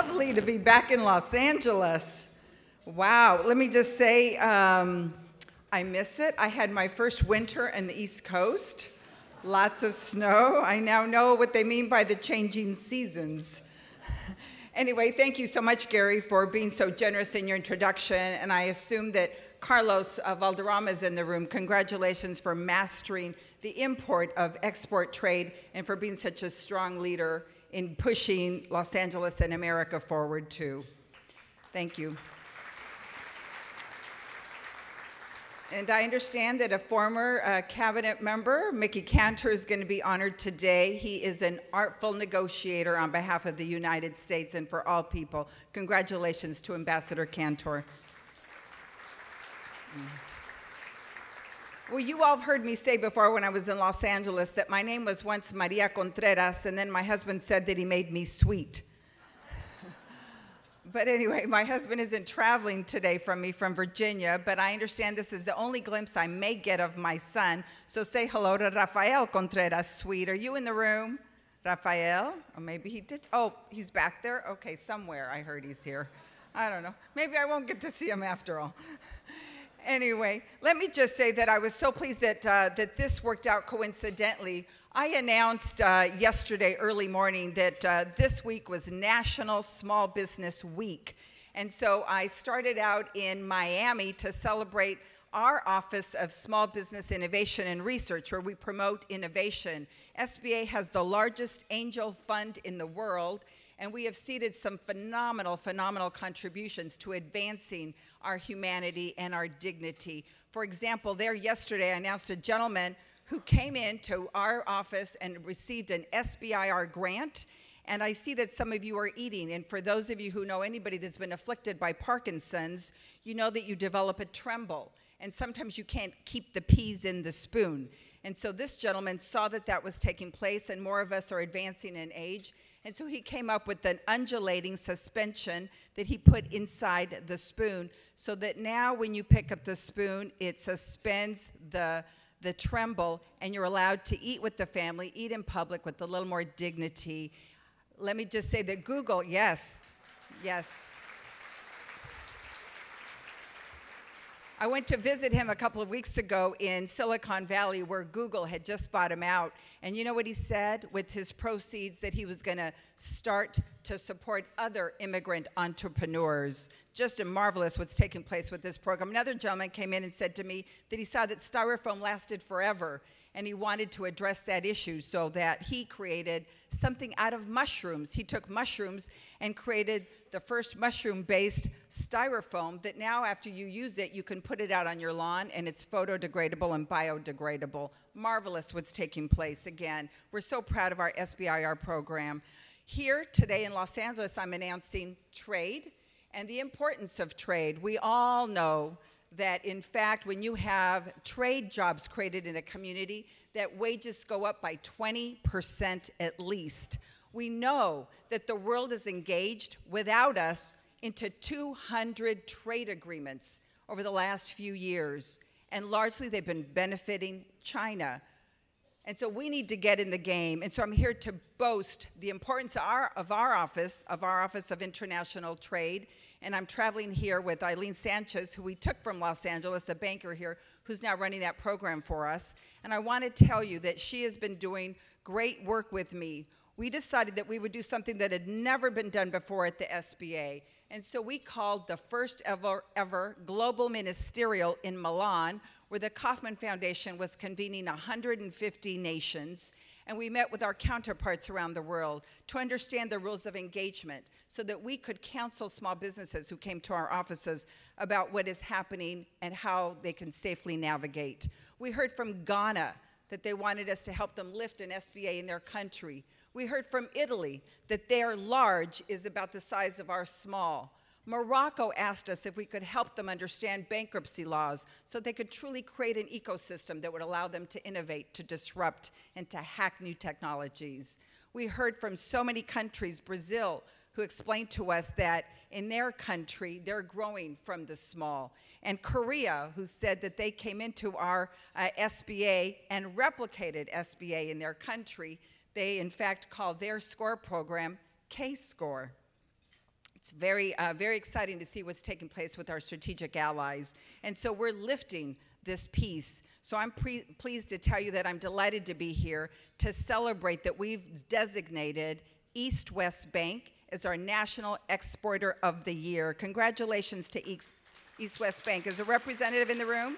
lovely to be back in Los Angeles. Wow, let me just say, I miss it. I had my first winter in the East Coast. Lots of snow. I now know what they mean by the changing seasons. Anyway, thank you so much, Gary, for being so generous in your introduction. And I assume that Carlos Valderrama is in the room. Congratulations for mastering the import of export trade and for being such a strong leader in pushing Los Angeles and America forward, too. Thank you. And I understand that a former cabinet member, Mickey Kantor, is going to be honored today. He is an artful negotiator on behalf of the United States and for all people. Congratulations to Ambassador Kantor. Well, you all have heard me say before when I was in Los Angeles that my name was once Maria Contreras, and then my husband said that he made me sweet. But anyway, my husband isn't traveling today from Virginia, but I understand this is the only glimpse I may get of my son. So say hello to Rafael Contreras, sweet. Are you in the room, Rafael? Or maybe he did. Oh, he's back there? Okay, somewhere I heard he's here. I don't know. Maybe I won't get to see him after all. Anyway, let me just say that I was so pleased that, that this worked out coincidentally. I announced yesterday early morning that this week was National Small Business Week. And so I started out in Miami to celebrate our Office of Small Business Innovation and Research, where we promote innovation. SBA has the largest angel fund in the world, and we have seeded some phenomenal contributions to advancing our humanity and our dignity. For example, there yesterday I announced a gentleman who came into our office and received an SBIR grant, and I see that some of you are eating, and for those of you who know anybody that's been afflicted by Parkinson's, you know that you develop a tremble, and sometimes you can't keep the peas in the spoon. And so this gentleman saw that that was taking place, and more of us are advancing in age, and so he came up with an undulating suspension that he put inside the spoon so that now when you pick up the spoon, it suspends the tremble and you're allowed to eat with the family, eat in public with a little more dignity. Let me just say that Google, yes. I went to visit him a couple of weeks ago in Silicon Valley where Google had just bought him out. And you know what he said with his proceeds? That he was going to start to support other immigrant entrepreneurs. Just marvelous what's taking place with this program. Another gentleman came in and said to me that he saw that styrofoam lasted forever and he wanted to address that issue so that he created something out of mushrooms. He took mushrooms and created the first mushroom-based styrofoam that now after you use it, you can put it out on your lawn and it's photodegradable and biodegradable. Marvelous what's taking place. Again, we're so proud of our SBIR program. Here today in Los Angeles, I'm announcing trade and the importance of trade. We all know that, in fact, when you have trade jobs created in a community, that wages go up by 20% at least. We know that the world is engaged without us into 200 trade agreements over the last few years, and largely they've been benefiting China. And so we need to get in the game. And so I'm here to boast the importance of our Office of International Trade. And I'm traveling here with Eileen Sanchez, who we took from Los Angeles, a banker here, who's now running that program for us. And I want to tell you that she has been doing great work with me. We decided that we would do something that had never been done before at the SBA. And so we called the first ever Global Ministerial in Milan, where the Kauffman Foundation was convening 150 nations. And we met with our counterparts around the world to understand the rules of engagement so that we could counsel small businesses who came to our offices about what is happening and how they can safely navigate. We heard from Ghana that they wanted us to help them lift an SBA in their country. We heard from Italy that their large is about the size of our small. Morocco asked us if we could help them understand bankruptcy laws so they could truly create an ecosystem that would allow them to innovate, to disrupt, and to hack new technologies. We heard from so many countries, Brazil, who explained to us that in their country, they're growing from the small. And Korea, who said that they came into our SBA and replicated SBA in their country. They, in fact, call their SCORE program K-SCORE. It's very exciting to see what's taking place with our strategic allies. And so we're lifting this piece. So I'm pleased to tell you that I'm delighted to be here to celebrate that we've designated East West Bank as our National Exporter of the Year. Congratulations to East West Bank. Is a representative in the room?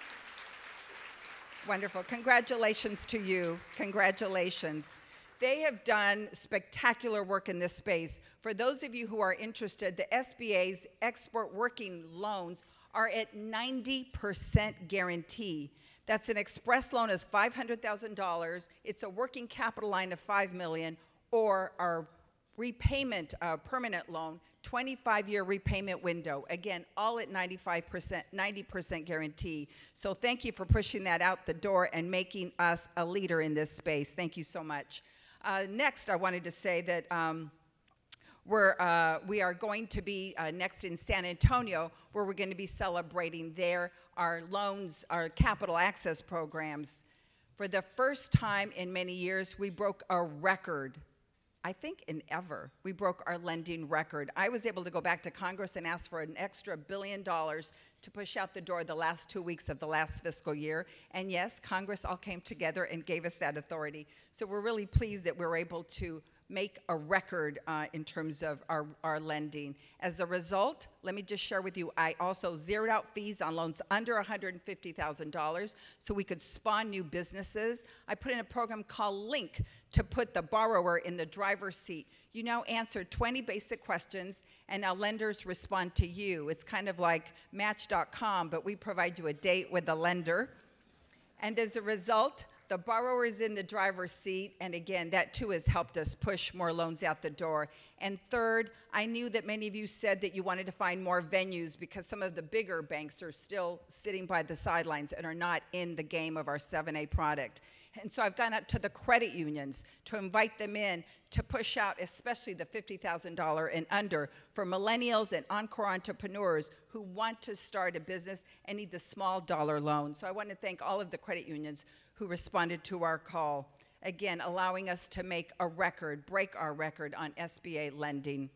Wonderful. Congratulations to you. Congratulations. They have done spectacular work in this space. For those of you who are interested, the SBA's export working loans are at 90% guarantee. That's an express loan of $500,000. It's a working capital line of $5 million, or our repayment permanent loan, 25-year repayment window. Again, all at 90% guarantee. So thank you for pushing that out the door and making us a leader in this space. Thank you so much. Next, I wanted to say that we are going to be next in San Antonio, where we're going to be celebrating our loans, our capital access programs. For the first time in many years, we broke a record. I think in ever, we broke our lending record. I was able to go back to Congress and ask for an extra $1 billion to push out the door the last 2 weeks of the last fiscal year. And yes, Congress all came together and gave us that authority. So we're really pleased that we're able to make a record in terms of our lending. As a result, let me just share with you, I also zeroed out fees on loans under $150,000 so we could spawn new businesses. I put in a program called Link to put the borrower in the driver's seat. You now answer 20 basic questions, and now lenders respond to you. It's kind of like Match.com, but we provide you a date with the lender. And as a result, the borrower is in the driver's seat, and again, that too has helped us push more loans out the door. And third, I knew that many of you said that you wanted to find more venues because some of the bigger banks are still sitting by the sidelines and are not in the game of our 7A product. And so I've gone out to the credit unions to invite them in to push out, especially the $50,000 and under, for millennials and encore entrepreneurs who want to start a business and need the small dollar loan. So I want to thank all of the credit unions who responded to our call, again, allowing us to make a record, break our record on SBA lending.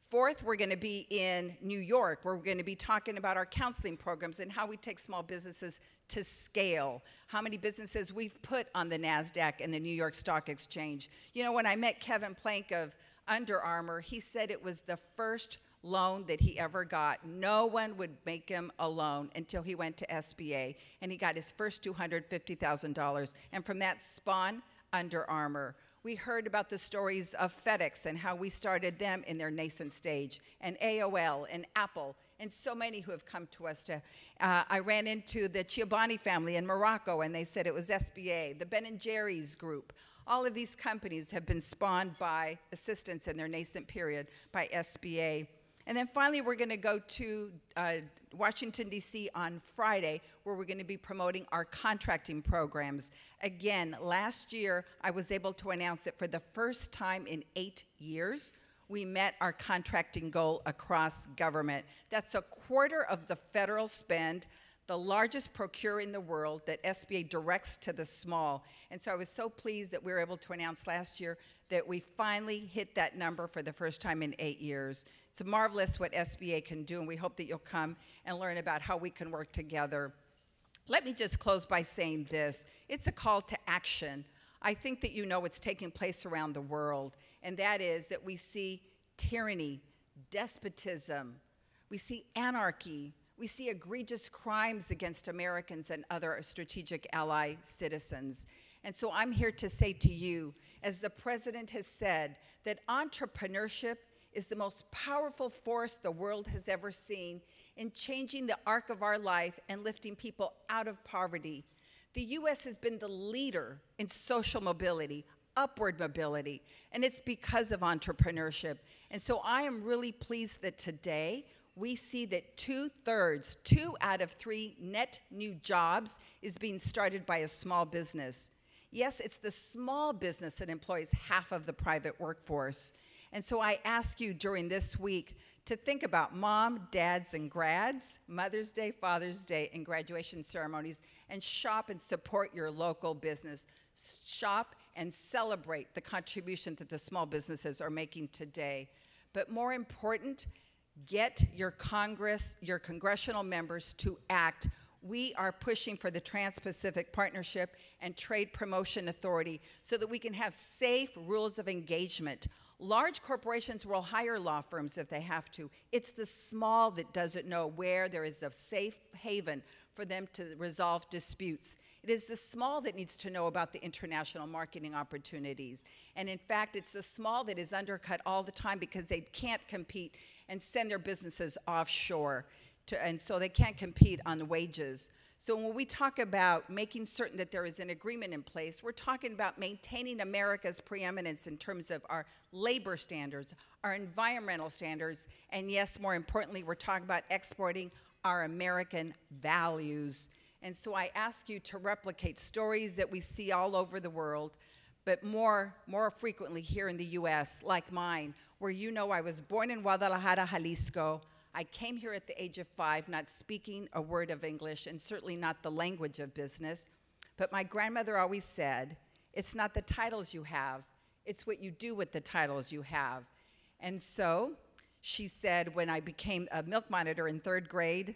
Fourth, we're going to be in New York, where we're going to be talking about our counseling programs and how we take small businesses to scale, how many businesses we've put on the NASDAQ and the New York Stock Exchange. You know, when I met Kevin Plank of Under Armour, he said it was the first loan that he ever got. No one would make him a loan until he went to SBA, and he got his first $250,000. And from that spawned Under Armour. We heard about the stories of FedEx and how we started them in their nascent stage, and AOL and Apple, and so many who have come to us to, I ran into the Ciobani family in Morocco, and they said it was SBA, the Ben & Jerry's group. All of these companies have been spawned by assistance in their nascent period by SBA. And then finally, we're going to go to Washington, D.C. on Friday, where we're going to be promoting our contracting programs. Again, last year, I was able to announce that for the first time in 8 years, we met our contracting goal across government. That's a quarter of the federal spend, the largest procure in the world that SBA directs to the small. And so I was so pleased that we were able to announce last year that we finally hit that number for the first time in 8 years. It's marvelous what SBA can do, and we hope that you'll come and learn about how we can work together. Let me just close by saying this. It's a call to action. I think that you know what's taking place around the world, and that is that we see tyranny, despotism, we see anarchy, we see egregious crimes against Americans and other strategic ally citizens. And so I'm here to say to you, as the president has said, that entrepreneurship is the most powerful force the world has ever seen in changing the arc of our life and lifting people out of poverty. The U.S. has been the leader in social mobility, upward mobility, and it's because of entrepreneurship. And so I am really pleased that today we see that 2/3, 2 out of 3 net new jobs is being started by a small business. Yes, it's the small business that employs half of the private workforce. And so I ask you during this week to think about mom, dads, and grads, Mother's Day, Father's Day, and graduation ceremonies, and shop and support your local business. Shop and celebrate the contribution that the small businesses are making today. But more important, get your Congress, your congressional members to act. We are pushing for the Trans-Pacific Partnership and Trade Promotion Authority so that we can have safe rules of engagement. Large corporations will hire law firms if they have to. It's the small that doesn't know where there is a safe haven for them to resolve disputes. It is the small that needs to know about the international marketing opportunities. And in fact, it's the small that is undercut all the time because they can't compete and send their businesses offshore. And so they can't compete on the wages. So when we talk about making certain that there is an agreement in place, we're talking about maintaining America's preeminence in terms of our labor standards, our environmental standards, and yes, more importantly, we're talking about exporting our American values. And so I ask you to replicate stories that we see all over the world, but more frequently here in the US, like mine, where you know I was born in Guadalajara, Jalisco. I came here at the age of 5, not speaking a word of English, and certainly not the language of business. But my grandmother always said, it's not the titles you have, it's what you do with the titles you have. And so she said when I became a milk monitor in 3rd grade,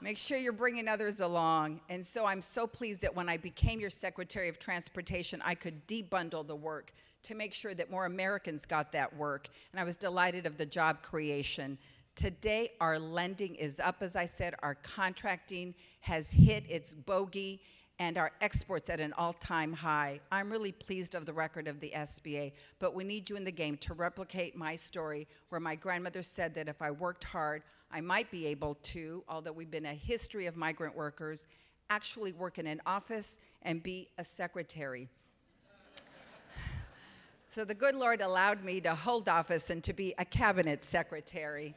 make sure you're bringing others along. And so I'm so pleased that when I became your Secretary of Transportation, I could debundle the work to make sure that more Americans got that work. And I was delighted of the job creation. Today, our lending is up, as I said. Our contracting has hit its bogey, and our exports at an all-time high. I'm really pleased of the record of the SBA, but we need you in the game to replicate my story, where my grandmother said that if I worked hard, I might be able to, although we've been a history of migrant workers, actually work in an office and be a secretary. So the good Lord allowed me to hold office and to be a cabinet secretary.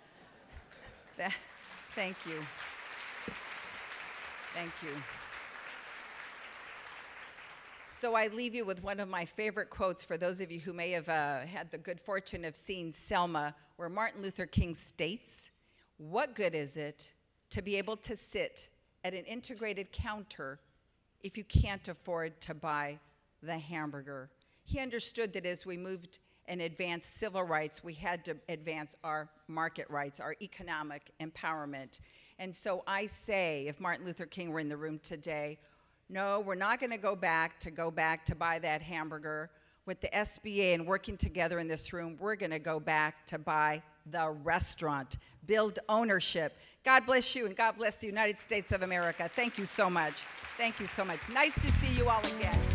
Thank you. Thank you. So I leave you with one of my favorite quotes for those of you who may have had the good fortune of seeing Selma, where Martin Luther King states, "What good is it to be able to sit at an integrated counter if you can't afford to buy the hamburger?" He understood that as we moved and advanced civil rights, we had to advance our market rights, our economic empowerment. And so I say, if Martin Luther King were in the room today, no, we're not going to go back to buy that hamburger. With the SBA and working together in this room, we're going to go back to buy the restaurant, build ownership. God bless you, and God bless the United States of America. Thank you so much. Thank you so much. Nice to see you all again.